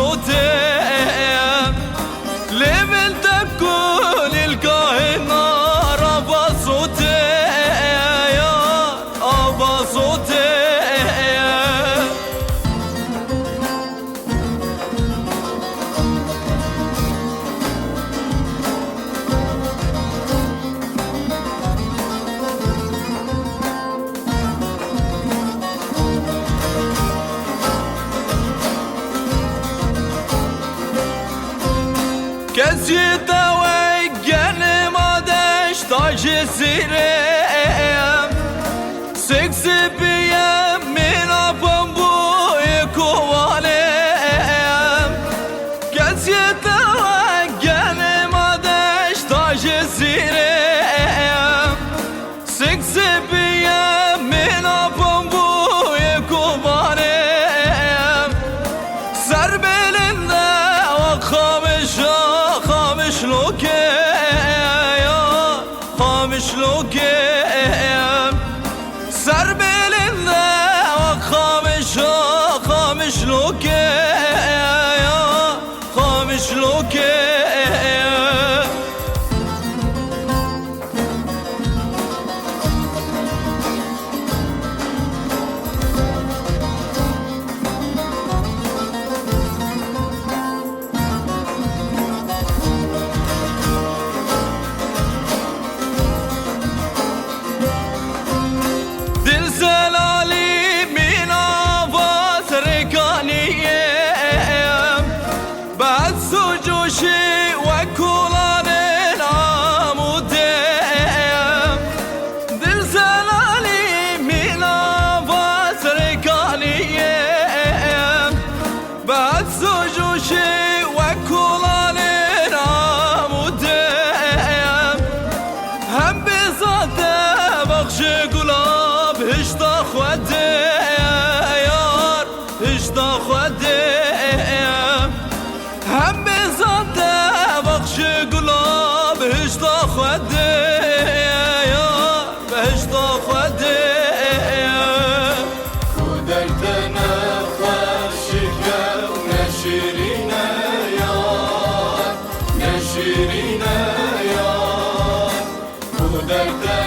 صوتي لمن تكون الكاهن رفع صوتي يا أبا صوتي كسيتا ويجن ما داش تاج السيرم سكس بيام من أبنبو يكوالم كسيتا ويجن ما داش تاج السيرم سكس بيام من أبنبو يكوالم سربلنده وخامش لوكي يا خامش لوكي سر بلنده خامش لوكي يا خامش لوكي هم بزاده بخش گلاب هشتا خوده یا بهشتا خوده کودرتنا خشکه نشیرینه یار نشیرینه یار کودرتنا